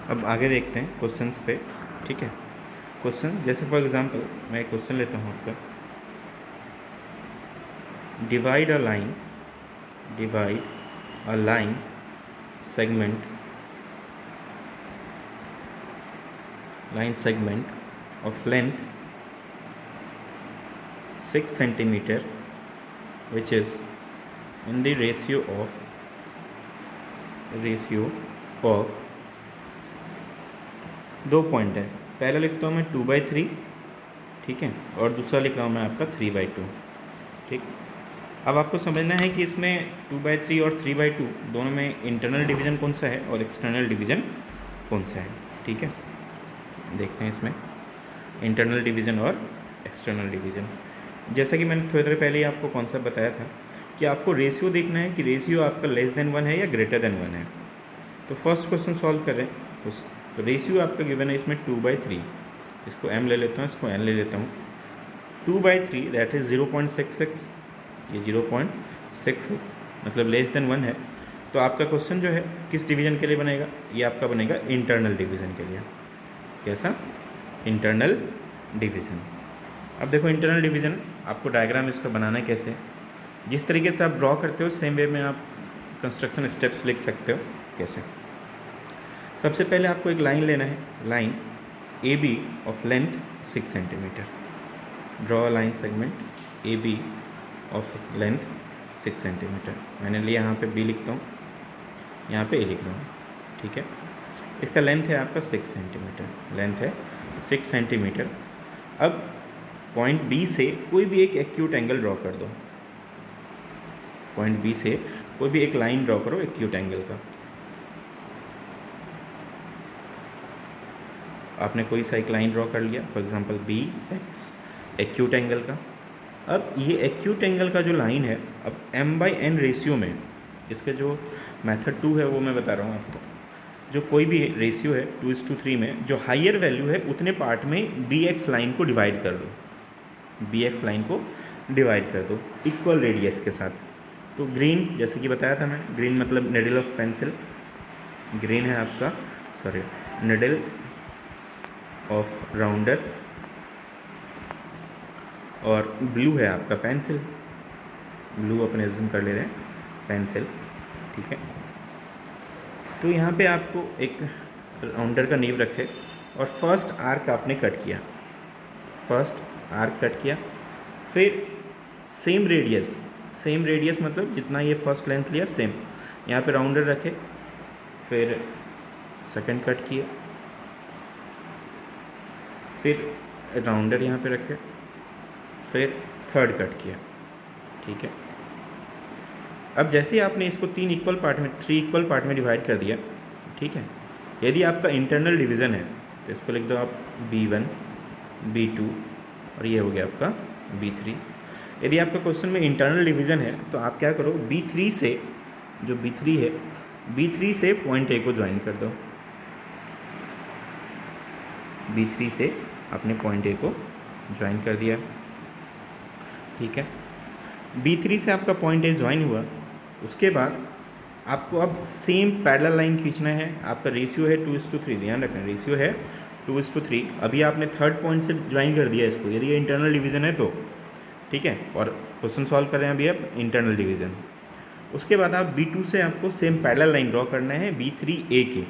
अब आगे देखते हैं क्वेश्चंस पे। ठीक है, क्वेश्चन जैसे फॉर एग्जांपल मैं एक क्वेश्चन लेता हूँ आपका, divide a line segment of length 6 centimeter which is in the ratio of 2 point है। पहला लिखता हूँ मैं 2/3, ठीक है, और दूसरा लिख रहा हूँ मैं आपका 3/2। ठीक, अब आपको समझना है कि इसमें 2/3 और 3/2 दोनों में इंटरनल डिवीज़न कौन सा है और एक्सटर्नल डिवीज़न कौन सा है। ठीक है, देखते हैं इसमें इंटरनल डिवीज़न और एक्सटर्नल डिवीज़न। जैसा कि मैंने थोड़ी देर पहले ही आपको कॉन्सेप्ट बताया था कि आपको रेशियो देखना है कि रेशियो आपका लेस देन 1 है या ग्रेटर देन 1 है। तो फर्स्ट क्वेश्चन सॉल्व करें तो रेशियो आपका गिवन है इसमें 2/3, इसको m ले लेता हूँ, इसको n ले लेता हूँ। 2/3 दैट इज़ 0.66, ये 0.66 मतलब लेस देन 1 है। तो आपका क्वेश्चन जो है किस डिवीज़न के लिए बनेगा, ये आपका बनेगा इंटरनल डिवीज़न के लिए। कैसा? Internal division. अब देखो इंटरनल डिवीज़न आपको डायग्राम इसका बनाना है कैसे, जिस तरीके से आप ड्रॉ करते हो सेम वे में आप कंस्ट्रक्शन स्टेप्स लिख सकते हो। कैसे? सबसे पहले आपको एक लाइन लेना है, line A B of length 6 centimetre. Draw line segment A B of length 6 centimetre. मैंने लिया यहाँ पे बी लिखता हूँ, यहाँ पे ए लिख रहा हूँ। ठीक है, इसका लेंथ है आपका 6 सेंटीमीटर, लेंथ है 6 सेंटीमीटर। अब पॉइंट बी से कोई भी एक एक्यूट एंगल ड्रॉ कर दो, पॉइंट बी से कोई भी एक लाइन ड्रॉ करो एक्यूट एंगल का। आपने कोई सा एक लाइन ड्रॉ कर लिया, for example B X acute angle का। अब ये एक्यूट एंगल का जो लाइन है, अब m/n रेशियो में, इसके जो मेथड 2 है वो मैं बता रहा हूँ आपको। जो कोई भी रेशियो है 2:3 में, जो हाइयर वैल्यू है उतने पार्ट में bx लाइन को डिवाइड कर दो, bx लाइन को डिवाइड कर दो इक्वल रेडियस के साथ। तो ग्रीन जैसे कि बताया था मैं, ग्रीन मतलब निडल ऑफ पेंसिल, ग्रीन है आपका निडल ऑफ राउंडर, और ब्लू है आपका पेंसिल, ब्लू अपने जूम कर ले रहे हैं पेंसिल। ठीक है, तो यहाँ पे आपको एक राउंडर का नींव रखे और फर्स्ट आर्क आपने कट किया, फर्स्ट आर्क कट किया, फिर सेम रेडियस मतलब जितना ये फर्स्ट लेंथ लिया सेम यहाँ पे राउंडर रखे, फिर सेकंड कट किया, फिर राउंडर यहाँ पे रखे, फिर थर्ड कट किया। ठीक है, अब जैसे आपने इसको 3 इक्वल पार्ट में डिवाइड कर दिया। ठीक है, यदि आपका इंटरनल डिवीज़न है तो इसको लिख दो आप B1 B2 और ये हो गया आपका B3। यदि आपका क्वेश्चन में इंटरनल डिवीज़न है तो आप क्या करो, B3 से, जो B3 है, B3 से पॉइंट A को ज्वाइन कर दो। B3 से आपने पॉइंट A को ज्वाइन कर दिया। ठीक है, B3 से आपका पॉइंट A ज्वाइन हुआ, उसके बाद आपको अब सेम पैरेलल लाइन खींचना है। आपका रेशियो है 2:3, ध्यान रखना रेशियो है 2:3। अभी आपने थर्ड पॉइंट से ज्वाइन कर दिया इसको, यदि ये इंटरनल डिवीज़न है तो। ठीक है, और क्वेश्चन सॉल्व कर रहे हैं अभी आप इंटरनल डिवीज़न। उसके बाद आप B2 से आपको सेम पैरेलल लाइन ड्रॉ करना है B3A के।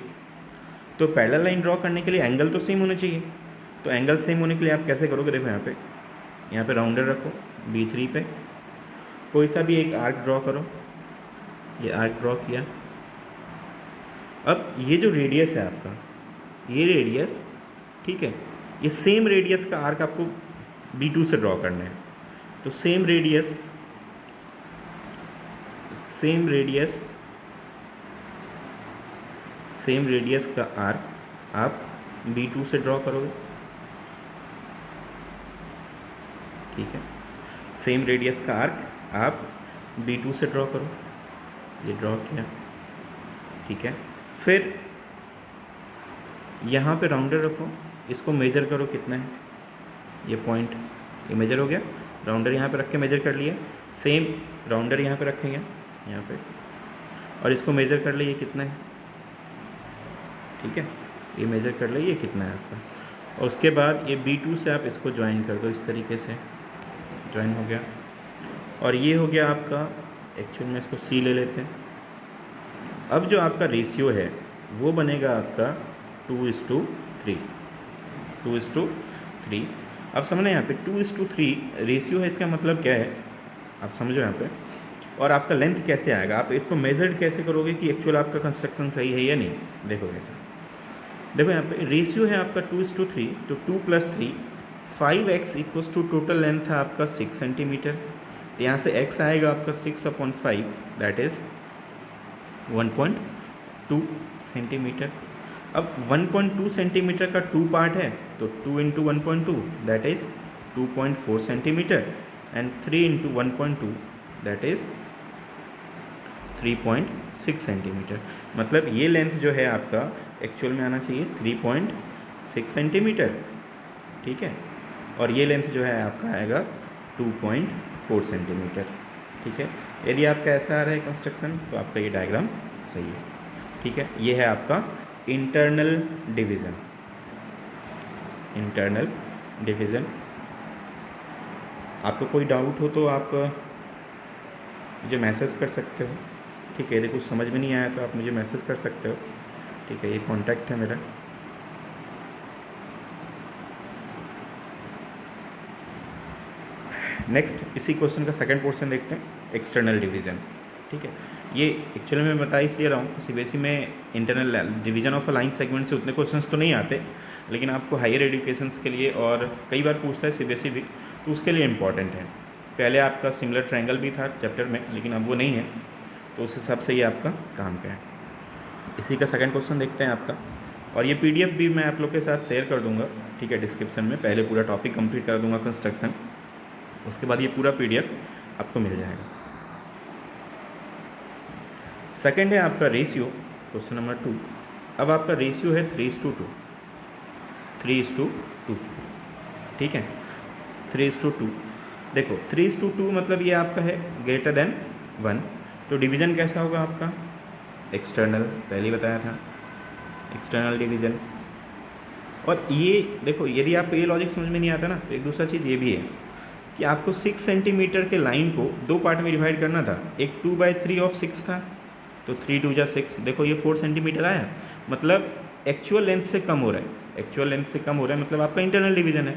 तो पैरेलल लाइन ड्रॉ करने के लिए एंगल तो सेम होना चाहिए, तो एंगल सेम होने के लिए आप कैसे करोगे, देखो यहाँ पे राउंडर रखो B3 पे, कोई सा भी एक आर्क ड्रॉ करो, ये आर्क ड्रॉ किया। अब ये जो रेडियस है आपका, ये रेडियस, ठीक है, ये सेम रेडियस का आर्क आपको B2 से ड्रॉ करना है। तो सेम रेडियस का आर्क आप B2 से ड्रॉ करोगे। ठीक है, सेम रेडियस का आर्क आप B2 से ड्रॉ करो, ये ड्रॉ किया। ठीक है, फिर यहाँ पे राउंडर रखो, इसको मेजर करो कितना है, ये पॉइंट, ये मेजर हो गया। राउंडर यहाँ पे रख के मेजर कर लिया, सेम राउंडर यहाँ पे रखेंगे यहाँ पे, और इसको मेजर कर लिए कितना है। ठीक है, ये मेज़र कर लो ये कितना है आपका, और उसके बाद ये B2 से आप इसको ज्वाइन कर दो, इस तरीके से ज्वाइन हो गया, और ये हो गया आपका, एक्चुअल में इसको C ले लेते हैं। अब जो आपका रेशियो है वो बनेगा आपका 2:3, 2:3। अब समझना यहाँ पे 2:3 रेशियो है, इसका मतलब क्या है आप समझो यहाँ पे। और आपका लेंथ कैसे आएगा, आप इसको मेजर्ड कैसे करोगे कि एक्चुअल आपका कंस्ट्रक्शन सही है या नहीं, देखो कैसा। देखो यहाँ पे रेशियो है आपका 2:3, तो 2 + 3 5x equals to total length है आपका 6 सेंटीमीटर, तो यहाँ से x आएगा आपका 6/5 दैट इज़ 1.2 सेंटीमीटर। अब 1.2 सेंटीमीटर का 2 पार्ट है, तो 2 × 1.2 that is 2.4 centimetre, and 3 × 1.2 that is 3.6 centimetre. मतलब ये लेंथ जो है आपका एक्चुअल में आना चाहिए 3.6 सेंटीमीटर, ठीक है, और ये लेंथ जो है आपका आएगा 2.4 सेंटीमीटर, ठीक है। यदि आपका ऐसा आ रहा है कंस्ट्रक्शन तो आपका ये डायग्राम सही है, ठीक है। ये है आपका इंटरनल डिवीज़न, इंटरनल डिवीज़न। आपको कोई डाउट हो तो आप मुझे मैसेज कर सकते हो, ठीक है। यदि कुछ समझ में नहीं आया तो आप मुझे मैसेज कर सकते हो, ठीक है। ये कॉन्टैक्ट है मेरा। नेक्स्ट इसी क्वेश्चन का सेकंड पोर्शन देखते हैं, एक्सटर्नल डिवीज़न, ठीक है। ये एक्चुअली मैं बता इसलिए रहा हूँ, सीबीएसई में internal division of a line segment से उतने क्वेश्चंस तो नहीं आते, लेकिन आपको हायर एजुकेशंस के लिए और कई बार पूछता है सीबीएसई भी, तो उसके लिए इम्पॉर्टेंट है। पहले आपका सिमिलर ट्रायंगल भी था चैप्टर में, लेकिन अब वो नहीं है, तो उस हिसाब से ये आपका काम का है। इसी का सेकंड क्वेश्चन देखते हैं आपका, और ये पीडीएफ भी मैं आप लोग के साथ शेयर कर दूंगा, ठीक है, डिस्क्रिप्शन में। पहले पूरा टॉपिक कंप्लीट कर दूंगा कंस्ट्रक्शन, उसके बाद ये पूरा पीडीएफ आपको मिल जाएगा। सेकंड है आपका रेशियो, क्वेश्चन नंबर 2। अब आपका रेशियो है 3:2, 3:2, ठीक है, 3:2। देखो 3:2 मतलब ये आपका है ग्रेटर देन 1, तो डिवीज़न कैसा होगा आपका एक्सटर्नल, पहले ही बताया था, एक्सटर्नल डिवीज़न। और ये देखो यदि आपको ये लॉजिक समझ में नहीं आता ना, तो एक दूसरा चीज़ ये भी है कि आपको 6 सेंटीमीटर के लाइन को 2 पार्ट में डिवाइड करना था। एक 2/3 ऑफ 6 था, तो 3 × 2 = 6। देखो ये 4 सेंटीमीटर आया, मतलब एक्चुअल लेंथ से कम हो रहा है, एक्चुअल लेंथ से कम हो रहा है, मतलब आपका इंटरनल डिवीज़न है।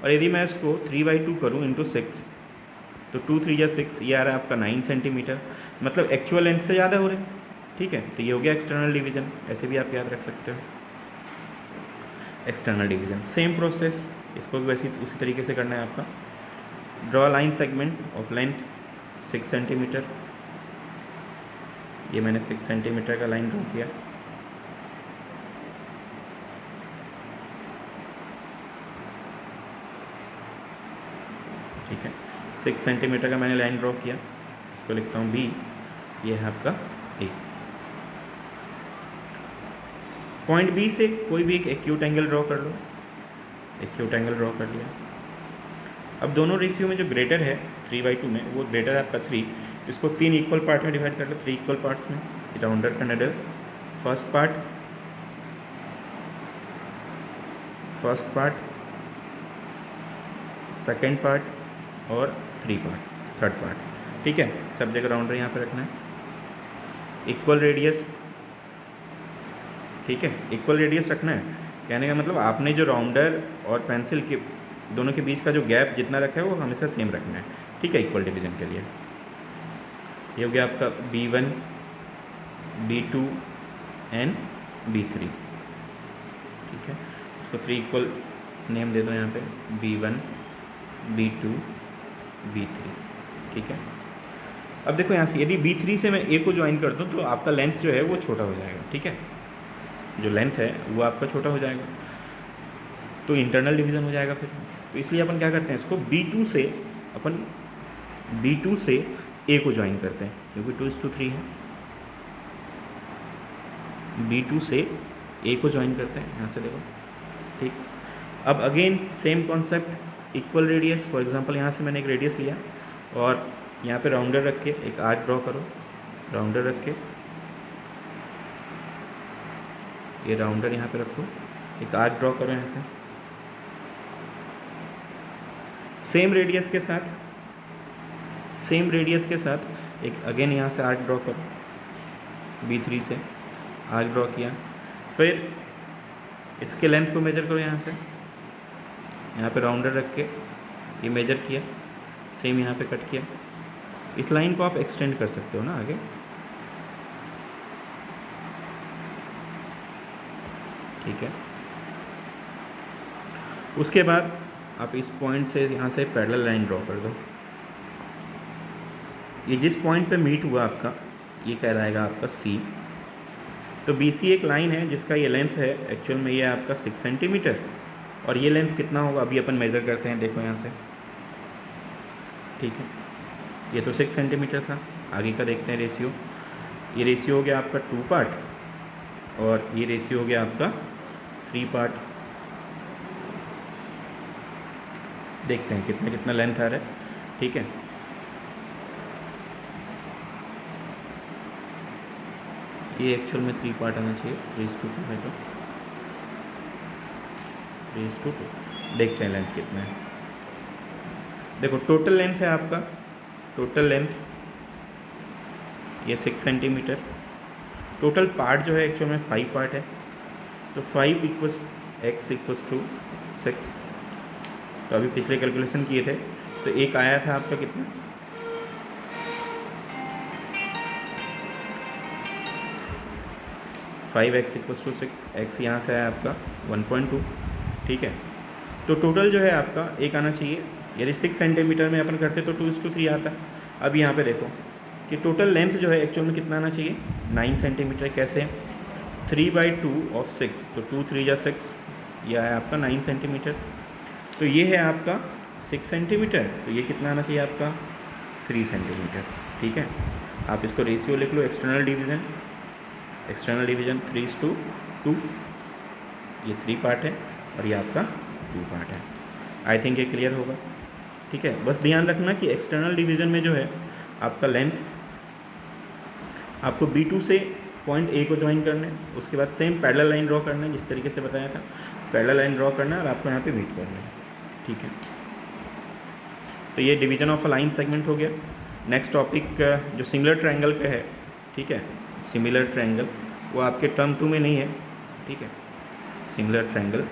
और यदि मैं इसको 3/2 करूँ × 6, तो 2 × 3 = 6, ये आ रहा है आपका 9 सेंटीमीटर, मतलब एक्चुअल लेंथ से ज़्यादा हो रहा है, ठीक है। तो ये हो गया एक्सटर्नल डिवीज़न, ऐसे भी आप याद रख सकते हो एक्सटर्नल डिवीज़न। सेम प्रोसेस, इसको भी वैसे उसी तरीके से करना है आपका। Draw line segment of length 6 centimetre, ये मैंने 6 सेंटीमीटर का लाइन ड्रॉ किया, ठीक है। 6 सेंटीमीटर का मैंने लाइन ड्रॉ किया, इसको लिखता हूँ B, ये है आपका A। पॉइंट B से कोई भी एक एक्यूट एंगल ड्रॉ कर लो, एक्यूट एंगल ड्रॉ कर लिया। अब दोनों रेशियो में जो ग्रेटर है 3/2 में, वो ग्रेटर है आपका 3, इसको 3 इक्वल पार्ट में डिवाइड कर लो, 3 इक्वल पार्ट्स में। राउंडर का needle, first part, second part और थर्ड पार्ट, ठीक है। सब जगह राउंडर यहाँ पे रखना है। इक्वल रेडियस, ठीक है, इक्वल रेडियस रखना है। कहने का मतलब आपने जो राउंडर और पेंसिल के दोनों के बीच का जो गैप जितना रखा है वो हमेशा सेम रखना है, ठीक है, इक्वल डिवीज़न के लिए। ये हो गया आपका B1, B2 एंड B3, ठीक है। इसको 3 इक्वल नेम दे दो यहाँ पे, B1, B2, B3, ठीक है। अब देखो यहाँ से यदि B3 से मैं A को ज्वाइन कर दूँ तो आपका लेंथ जो है वो छोटा हो जाएगा, ठीक है, जो लेंथ है वो आपका छोटा हो जाएगा, तो इंटरनल डिवीज़न हो जाएगा फिर। तो इसलिए अपन क्या करते हैं, इसको B2 से A को ज्वाइन करते हैं, क्योंकि 2:3 है। B2 से A को ज्वाइन करते हैं, यहाँ से देखो, ठीक। अब again same concept, equal radius. For example यहाँ से मैंने एक रेडियस लिया और यहाँ पे राउंडर रख के एक आर्क ड्रॉ करो, राउंडर रख के ये राउंडर यहाँ पे रखो, एक आर्क ड्रॉ करो यहाँ से, सेम रेडियस के साथ एक अगेन यहाँ से आर्क ड्रॉ करो, B3 से आर्क ड्रॉ किया, फिर इसके लेंथ को मेजर करो यहाँ से, यहाँ पे राउंडर रख के ये मेजर किया, सेम यहाँ पे कट किया। इस लाइन को आप एक्सटेंड कर सकते हो ना आगे, ठीक है। उसके बाद आप इस पॉइंट से यहाँ से पैरेलल लाइन ड्रॉ कर दो। ये जिस पॉइंट पे मीट हुआ आपका, ये कहलाएगा आपका C। तो BC एक लाइन है जिसका ये लेंथ है एक्चुअल में, ये आपका 6 सेंटीमीटर, और ये लेंथ कितना होगा अभी अपन मेज़र करते हैं, देखो यहाँ से, ठीक है। ये तो 6 सेंटीमीटर था, आगे का देखते हैं रेशियो। ये रेशियो हो गया आपका 2 पार्ट, और ये रेशियो हो गया आपका 3 पार्ट। देखते हैं कितना कितना लेंथ आ रहा है, ठीक है। ये एक्चुअल में 3 पार्ट आना चाहिए, 3:2 3:2। देखते हैं लेंथ कितना है। देखो टोटल लेंथ है आपका, टोटल लेंथ ये 6 सेंटीमीटर। टोटल पार्ट जो है एक्चुअल में 5 पार्ट है, तो 5 = x = 6। तो अभी पिछले कैलकुलेशन किए थे, तो एक आया था आपका कितना, 5x = 6, x यहाँ से आया आपका 1.2, ठीक है। तो टोटल जो है आपका एक आना चाहिए, यदि 6 सेंटीमीटर में अपन करते तो 2:3 आता। अब यहाँ पे देखो कि टोटल लेंथ जो है एक्चुअल में कितना आना चाहिए, 9 सेंटीमीटर। कैसे, 3/2 of 6, तो 2 3 = 6, यह है आपका 9 सेंटीमीटर। तो ये है आपका 6 सेंटीमीटर, तो ये कितना आना चाहिए आपका 3 सेंटीमीटर, ठीक है। आप इसको रेशियो लिख लो, एक्सटर्नल डिवीज़न 3:2, ये 3 पार्ट है और ये आपका 2 पार्ट है। आई थिंक ये क्लियर होगा, ठीक है। बस ध्यान रखना कि एक्सटर्नल डिवीज़न में जो है आपका लेंथ आपको B2 से पॉइंट A को ज्वाइन करना है, उसके बाद सेम पैरेलल लाइन ड्रॉ करना है जिस तरीके से बताया था, पैरेलल लाइन ड्रॉ करना है और आपको यहाँ पे मीट करना है, ठीक है। तो ये division of a line segment हो गया। नेक्स्ट टॉपिक जो सिमिलर ट्रायंगल का है, ठीक है, सिमिलर ट्रायंगल वो आपके टर्म 2 में नहीं है, ठीक है। सिमिलर ट्रायंगल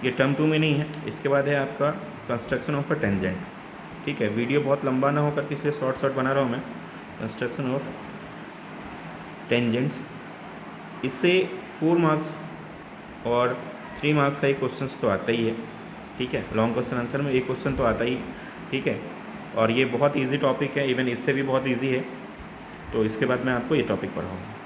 ये टर्म 2 में नहीं है। इसके बाद है आपका कंस्ट्रक्शन ऑफ अ टेंजेंट, ठीक है। वीडियो बहुत लंबा ना होकर इसलिए शॉर्ट बना रहा हूँ मैं। कंस्ट्रक्शन ऑफ टेंजेंट्स, इससे 4 मार्क्स और 3 मार्क्स का एक क्वेश्चन तो आता ही है, ठीक है। लॉन्ग क्वेश्चन आंसर में एक क्वेश्चन तो आता ही, ठीक है। और ये बहुत इजी टॉपिक है, इवन इससे भी बहुत इजी है। तो इसके बाद मैं आपको ये टॉपिक पढ़ाऊँगा।